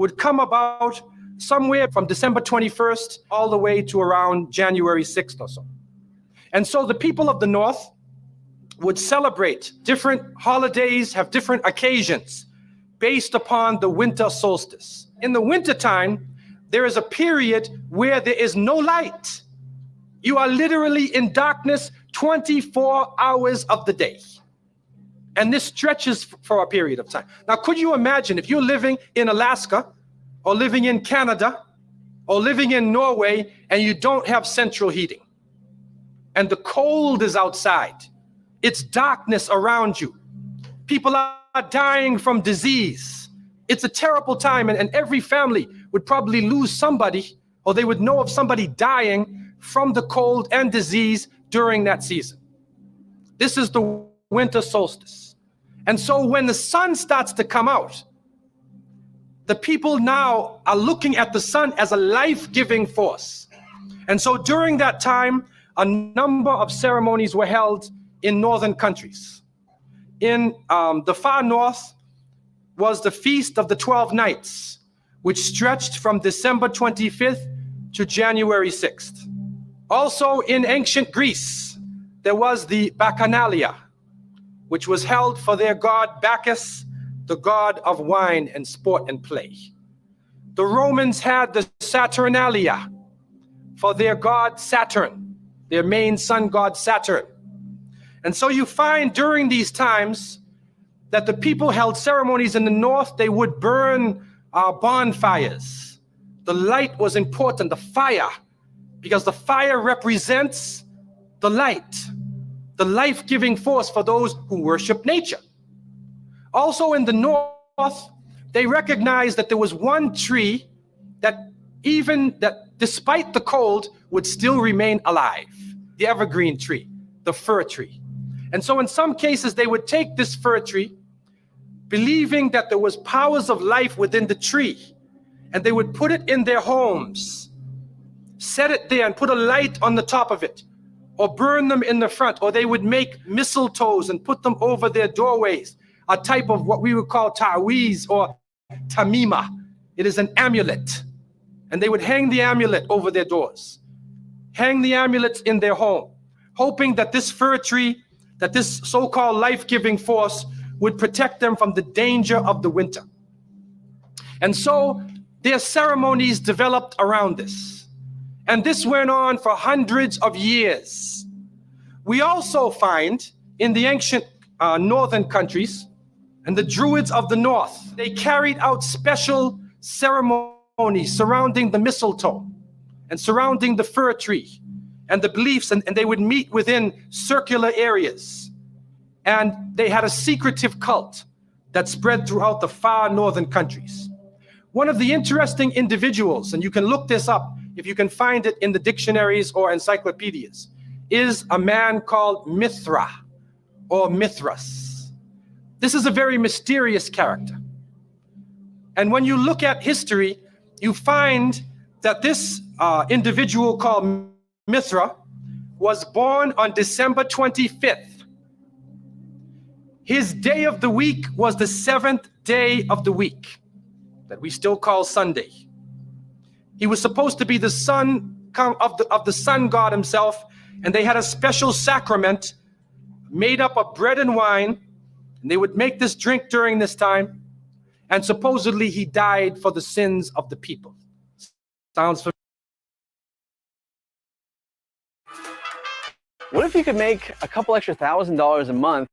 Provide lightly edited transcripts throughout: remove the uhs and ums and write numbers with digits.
would come about somewhere from December 21st all the way to around January 6th or so. And so the people of the North would celebrate different holidays, have different occasions based upon the winter solstice. In the wintertime, there is a period where there is no light. You are literally in darkness 24 hours of the day. And this stretches for a period of time. Now, could you imagine if you're living in Alaska or living in Canada or living in Norway and you don't have central heating and the cold is outside, it's darkness around you. People are dying from disease. It's a terrible time, and every family would probably lose somebody, or they would know of somebody dying from the cold and disease during that season. This is the winter solstice. And so when the sun starts to come out, the people now are looking at the sun as a life-giving force. And so during that time, a number of ceremonies were held in northern countries. In the far north was the Feast of the 12 Nights, which stretched from December 25th to January 6th. Also in ancient Greece, there was the Bacchanalia, which was held for their god Bacchus, the god of wine and sport and play. The Romans had the Saturnalia for their god Saturn, their main sun god Saturn. And so you find during these times that the people held ceremonies in the north. They would burn bonfires. The light was important, the fire, because the fire represents the light, the life-giving force for those who worship nature. Also in the north, they recognized that there was one tree that despite the cold would still remain alive, the evergreen tree, the fir tree. And so in some cases, they would take this fir tree, believing that there was powers of life within the tree, and they would put it in their homes, set it there and put a light on the top of it, or burn them in the front, or they would make mistletoes and put them over their doorways, a type of what we would call ta'wiz or tamima. It is an amulet. And they would hang the amulet over their doors, hang the amulets in their home, hoping that this fir tree, that this so-called life-giving force would protect them from the danger of the winter. And so their ceremonies developed around this. And this went on for hundreds of years. We also find in the ancient northern countries and the Druids of the north, they carried out special ceremonies surrounding the mistletoe and surrounding the fir tree and the beliefs, and they would meet within circular areas. And they had a secretive cult that spread throughout the far northern countries. One of the interesting individuals, and you can look this up if you can find it in the dictionaries or encyclopedias, is a man called Mithra or Mithras. This is a very mysterious character. And when you look at history, you find that this individual called Mithra was born on December 25th. His day of the week was the 7th day of the week, that we still call Sunday. He was supposed to be the son of the sun god himself, and they had a special sacrament made up of bread and wine, and they would make this drink during this time, and supposedly he died for the sins of the people. Sounds familiar? What if you could make a couple extra $1,000 a month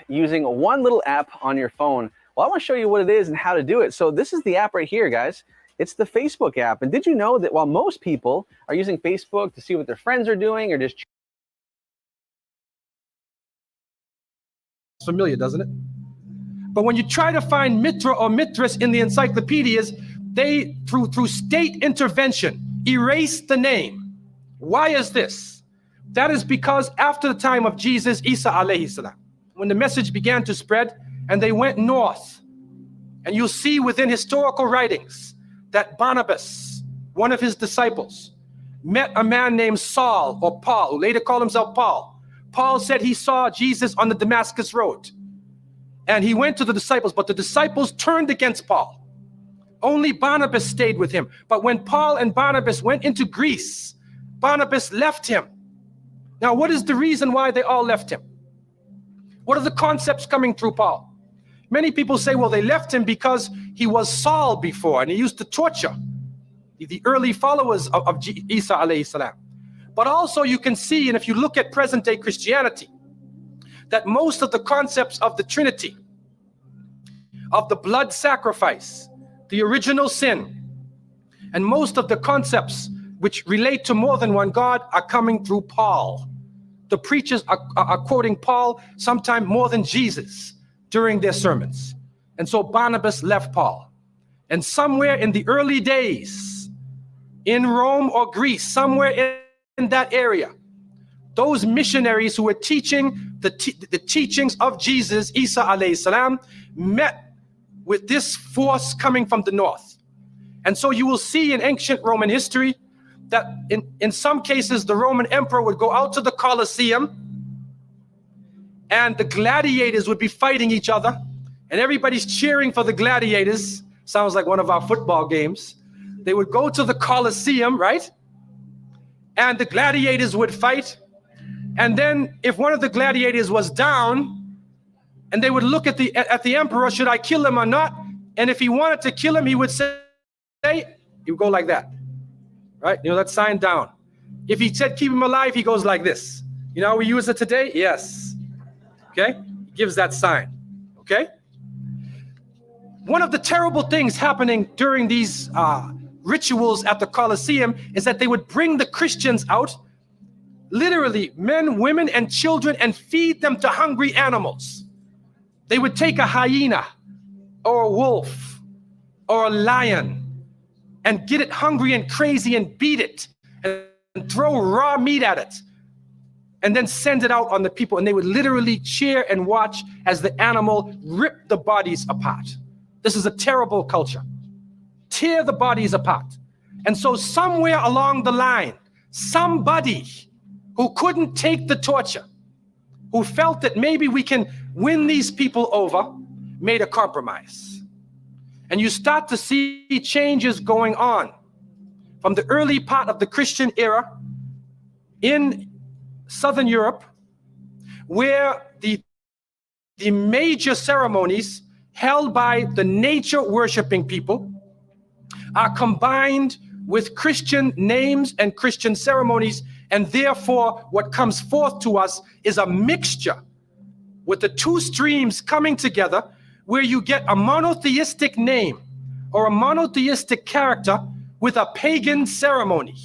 using one little app on your phone? Well, I want to show you what it is and how to do it. So this is the app right here, guys. It's the Facebook app. And did you know that while most people are using Facebook to see what their friends are doing or just... It's familiar, doesn't it? But when you try to find Mithra or Mithras in the encyclopedias, they, through state intervention, erase the name. Why is this? That is because after the time of Jesus, Isa alayhi salam, when the message began to spread and they went north, and you'll see within historical writings that Barnabas, one of his disciples, met a man named Saul or Paul, who later called himself Paul. Paul said he saw Jesus on the Damascus road, and he went to the disciples, but the disciples turned against Paul. Only Barnabas stayed with him. But when Paul and Barnabas went into Greece, Barnabas left him. Now, what is the reason why they all left him? What are the concepts coming through Paul? Many people say, well, they left him because he was Saul before and he used to torture the early followers of Isa alayhi salam. But also you can see, and if you look at present day Christianity, that most of the concepts of the Trinity, of the blood sacrifice, the original sin, and most of the concepts which relate to more than one God are coming through Paul. The preachers are quoting Paul sometime more than Jesus during their sermons. And so Barnabas left Paul. And somewhere in the early days, in Rome or Greece, somewhere in that area, those missionaries who were teaching the teachings of Jesus, Isa alayhi salam, met with this force coming from the north. And so you will see in ancient Roman history that in some cases the Roman emperor would go out to the Colosseum and the gladiators would be fighting each other and everybody's cheering for the gladiators. Sounds like one of our football games. They would go to the Colosseum, right? And the gladiators would fight. And then if one of the gladiators was down, and they would look at the emperor, should I kill him or not? And if he wanted to kill him, he would say, he would go like that, right? You know, that sign down. If he said keep him alive, he goes like this. You know how we use it today? Yes. Okay? He gives that sign. Okay? One of the terrible things happening during these rituals at the Colosseum is that they would bring the Christians out, literally men, women, and children, and feed them to hungry animals. They would take a hyena or a wolf or a lion and get it hungry and crazy and beat it and throw raw meat at it and then send it out on the people. And they would literally cheer and watch as the animal ripped the bodies apart. This is a terrible culture. Tear the bodies apart. And so somewhere along the line, somebody who couldn't take the torture, who felt that maybe we can win these people over, made a compromise. And you start to see changes going on from the early part of the Christian era in Southern Europe, where the major ceremonies held by the nature worshiping people are combined with Christian names and Christian ceremonies, and therefore what comes forth to us is a mixture with the two streams coming together, where you get a monotheistic name or a monotheistic character with a pagan ceremony.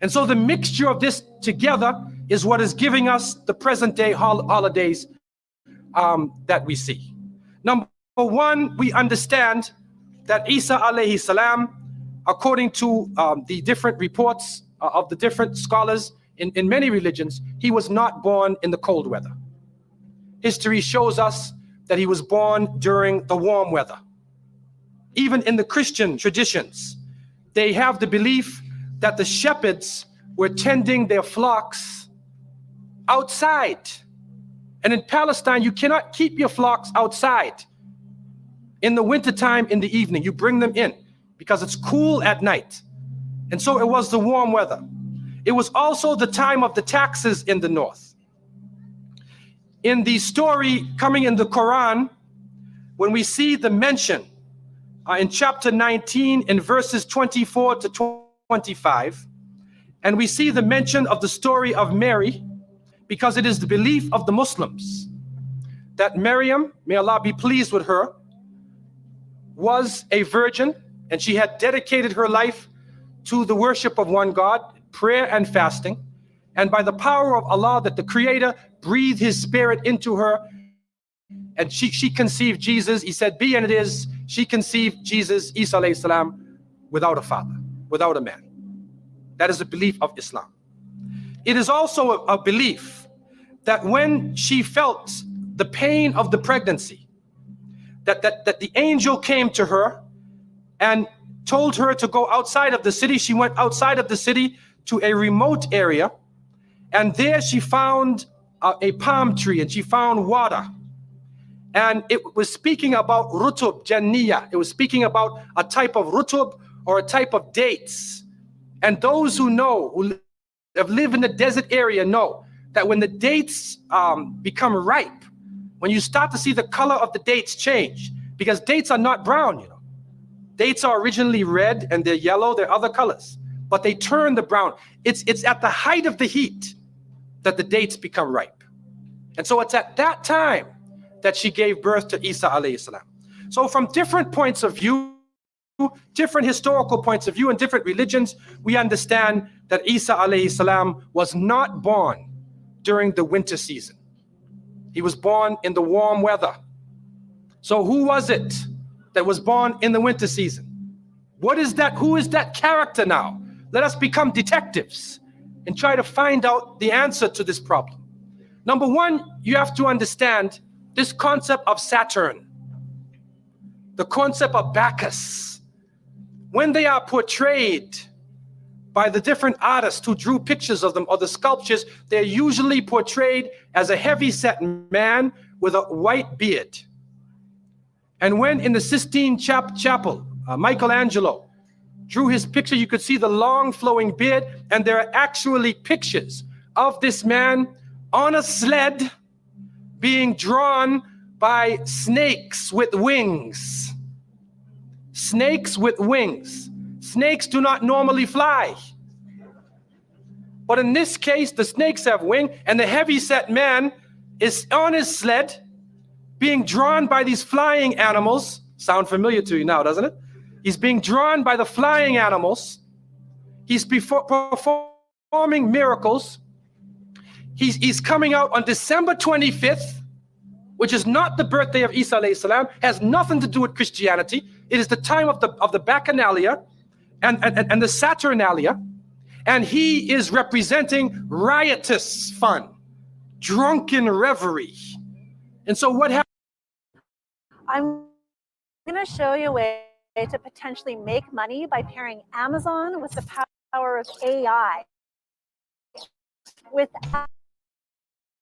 And so the mixture of this together is what is giving us the present day holidays that we see. Number one, we understand that Isa alayhi salam, according to the different reports of the different scholars in many religions, he was not born in the cold weather. History shows us that he was born during the warm weather. Even in the Christian traditions, they have the belief that the shepherds were tending their flocks outside. And in Palestine, you cannot keep your flocks outside. In the wintertime, in the evening, you bring them in because it's cool at night. And so it was the warm weather. It was also the time of the taxes in the north. In the story coming in the Quran, when we see the mention in chapter 19 in verses 24 to 25, and we see the mention of the story of Mary, because it is the belief of the Muslims that Maryam, may Allah be pleased with her, was a virgin, and she had dedicated her life to the worship of one God, prayer and fasting. And by the power of Allah, that the Creator breathed his spirit into her, and she conceived Jesus. He said, be and it is. She conceived Jesus, Isa alayhi salam, without a father, without a man. That is a belief of Islam. It is also a belief that when she felt the pain of the pregnancy, that the angel came to her and told her to go outside of the city. She went outside of the city to a remote area, and there she found a palm tree, and she found water. And it was speaking about rutub janniya. It was speaking about a type of rutub or a type of dates. And those who know, who have lived in the desert area, know that when the dates become ripe, when you start to see the color of the dates change, because dates are not brown, you know. Dates are originally red and they're yellow, they're other colors, but they turn the brown. It's at the height of the heat that the dates become ripe. And so it's at that time that she gave birth to Isa alayhi salam. So from different points of view, different historical points of view and different religions, we understand that Isa alayhi salam was not born during the winter season. He was born in the warm weather. So who was it that was born in the winter season? What is that? Who is that character now? Let us become detectives and try to find out the answer to this problem. Number one, you have to understand this concept of Saturn, the concept of Bacchus. When they are portrayed by the different artists who drew pictures of them or the sculptures, they're usually portrayed as a heavy-set man with a white beard. And when in the Sistine Chapel, Michelangelo drew his picture, you could see the long flowing beard, and there are actually pictures of this man on a sled being drawn by snakes with wings. Snakes with wings. Snakes do not normally fly. But in this case, the snakes have wings, and the heavy-set man is on his sled being drawn by these flying animals. Sound familiar to you now, doesn't it? He's being drawn by the flying animals. He's performing miracles. He's coming out on December 25th, which is not the birthday of Isa alayhi salam, has nothing to do with Christianity. It is the time of the Bacchanalia and the Saturnalia. And he is representing riotous fun, drunken reverie. And so what happened? I'm going to show you a way to potentially make money by pairing Amazon with the power of AI. With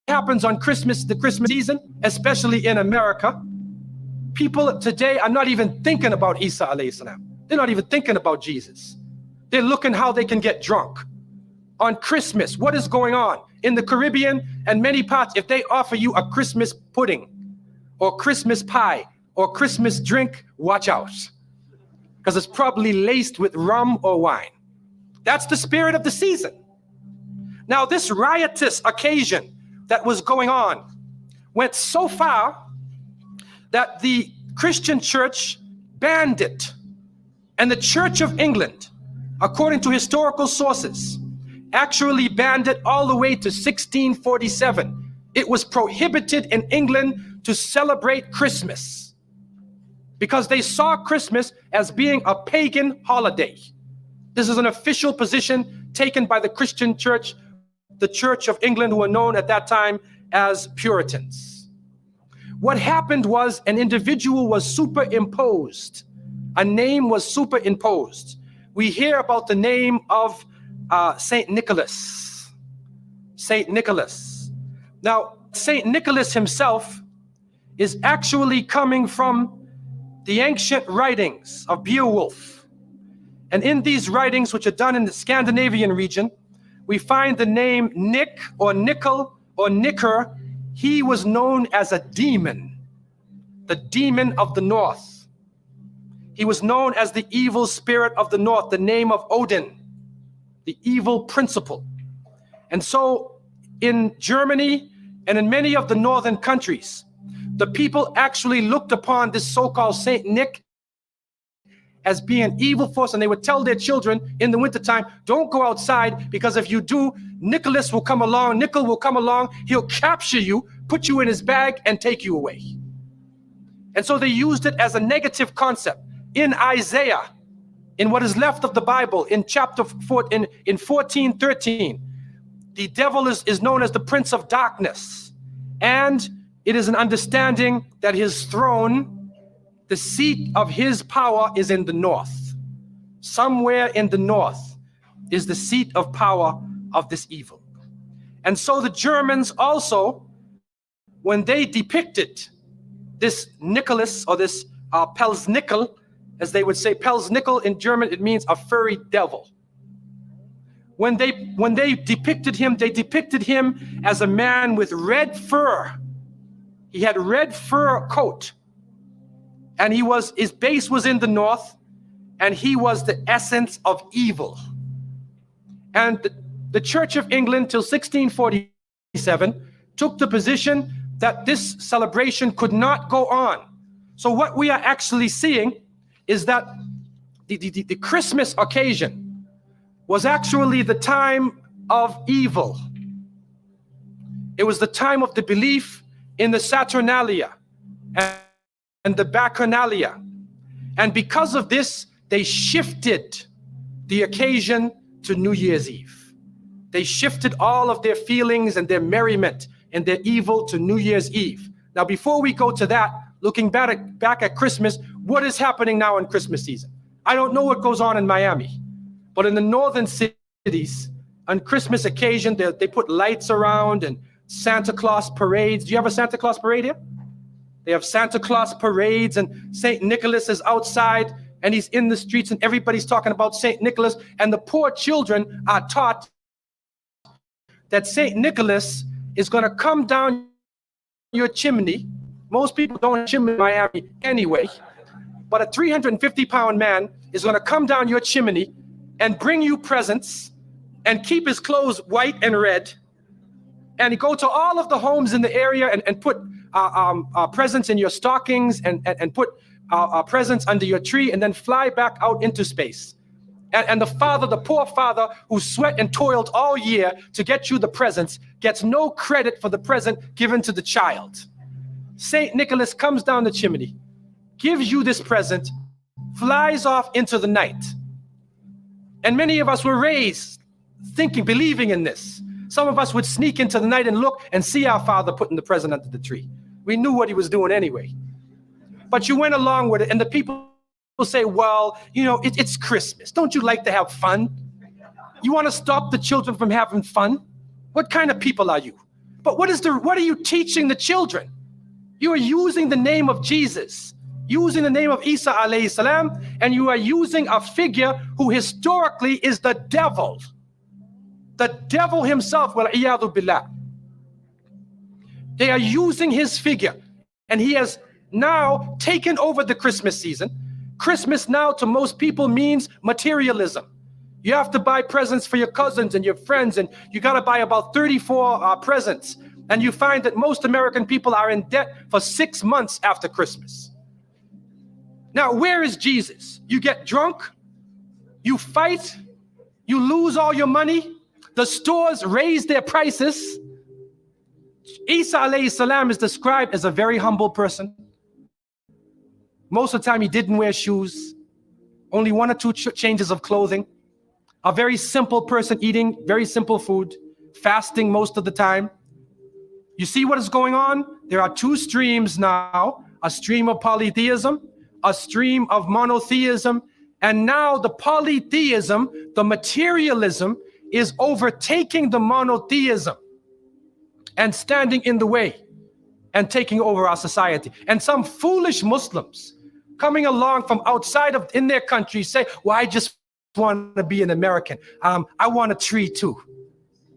Happens on Christmas, the Christmas season, especially in America. People today are not even thinking about Isa alayhi salam. They're not even thinking about Jesus. They're looking how they can get drunk. On Christmas, what is going on? In the Caribbean and many parts, if they offer you a Christmas pudding or Christmas pie or Christmas drink, watch out. Because it's probably laced with rum or wine. That's the spirit of the season. Now, this riotous occasion that was going on went so far that the Christian church banned it. And the Church of England, according to historical sources, actually banned it all the way to 1647. It was prohibited in England to celebrate Christmas because they saw Christmas as being a pagan holiday. This is an official position taken by the Christian church, the Church of England, who were known at that time as Puritans. What happened was an individual was superimposed. A name was superimposed. We hear about the name of Saint Nicholas. Saint Nicholas. Now, Saint Nicholas himself is actually coming from the ancient writings of Beowulf. And in these writings, which are done in the Scandinavian region, we find the name Nick or Nickel or Nicker. He was known as a demon, the demon of the north. He was known as the evil spirit of the north, the name of Odin, the evil principle. And so in Germany and in many of the northern countries, the people actually looked upon this so-called Saint Nick as being an evil force, and they would tell their children in the wintertime, don't go outside, because if you do, Nicholas will come along, Nickel will come along, he'll capture you, put you in his bag, and take you away. And so they used it as a negative concept. In Isaiah, in what is left of the Bible, in chapter 4, in 14:13, the devil is known as the prince of darkness. And it is an understanding that his throne, the seat of his power, is in the north. Somewhere in the north is the seat of power of this evil. And so the Germans also, when they depicted this Nicholas, or this Pelsnickel, as they would say, Pelsnickel in German, it means a furry devil. When they depicted him as a man with red fur. He had red fur coat, and his base was in the north, and he was the essence of evil. And the Church of England till 1647 took the position that this celebration could not go on. So what we are actually seeing is that the Christmas occasion was actually the time of evil. It was the time of the belief in the Saturnalia and the Bacchanalia. And because of this, they shifted the occasion to New Year's Eve. They shifted all of their feelings and their merriment and their evil to New Year's Eve. Now, before we go to that, looking back at Christmas, what is happening now in Christmas season? I don't know what goes on in Miami, but in the northern cities, on Christmas occasion, they put lights around and Santa Claus parades. Do you have a Santa Claus parade here? They have Santa Claus parades, and St. Nicholas is outside and he's in the streets, and everybody's talking about St. Nicholas, and the poor children are taught that St. Nicholas is going to come down your chimney. Most people don't have chimney in Miami anyway, but a 350-pound man is going to come down your chimney and bring you presents and keep his clothes white and red, and go to all of the homes in the area and put presents in your stockings and put presents under your tree, and then fly back out into space. And the poor father who sweat and toiled all year to get you the presents gets no credit for the present given to the child. St. Nicholas comes down the chimney, gives you this present, flies off into the night. And many of us were raised believing in this. Some of us would sneak into the night and look and see our father putting the present under the tree. We knew what he was doing anyway. But you went along with it, and the people will say, well, it's Christmas. Don't you like to have fun? You want to stop the children from having fun? What kind of people are you? But what are you teaching the children? You are using the name of Jesus, using the name of Isa alayhi salam, and you are using a figure who historically is the devil. The devil himself, wal-iyadu billah. They are using his figure, and he has now taken over the Christmas season. Christmas now to most people means materialism. You have to buy presents for your cousins and your friends, and you got to buy about 34 presents. And you find that most American people are in debt for 6 months after Christmas. Now, where is Jesus? You get drunk, you fight, you lose all your money, the stores raise their prices. Isa alayhi salam is described as a very humble person. Most of the time he didn't wear shoes, only 1 or 2 changes of clothing. A very simple person, eating very simple food, fasting most of the time. You see what is going on? There are 2 streams now, a stream of polytheism, a stream of monotheism, and now the polytheism, the materialism, is overtaking the monotheism and standing in the way and taking over our society. And some foolish Muslims coming along from outside in their country say, well, I just want to be an American. I want a tree too.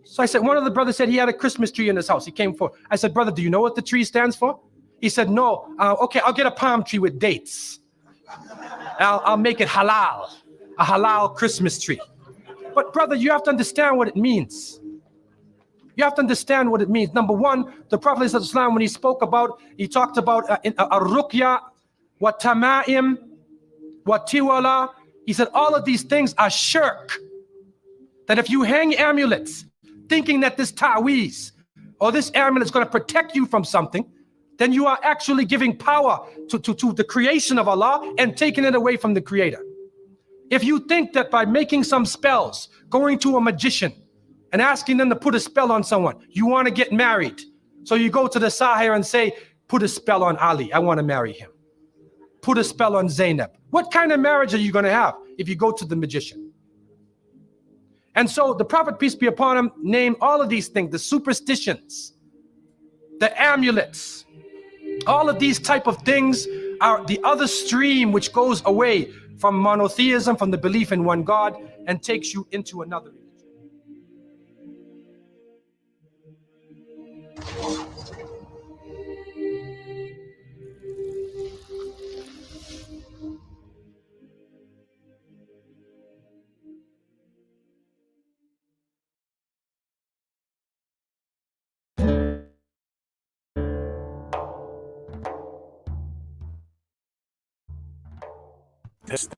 So I said, one of the brothers said he had a Christmas tree in his house. He came for. I said, brother, do you know what the tree stands for? He said, no. Okay, I'll get a palm tree with dates. I'll make it halal, a halal Christmas tree. But brother, you have to understand what it means. You have to understand what it means. Number one, the Prophet ﷺ, when he talked about ar-ruqya, wa tama'im, wa tiwala, he said all of these things are shirk. That if you hang amulets, thinking that this ta'weez or this amulet is going to protect you from something, then you are actually giving power to the creation of Allah and taking it away from the Creator. If you think that by making some spells, going to a magician and asking them to put a spell on someone, you want to get married. So you go to the Sahir and say, put a spell on Ali, I want to marry him. Put a spell on Zainab. What kind of marriage are you going to have if you go to the magician? And so the Prophet, peace be upon him, named all of these things, the superstitions, the amulets, All of these type of things are the other stream which goes away from monotheism, from the belief in one God, and takes you into another religion. This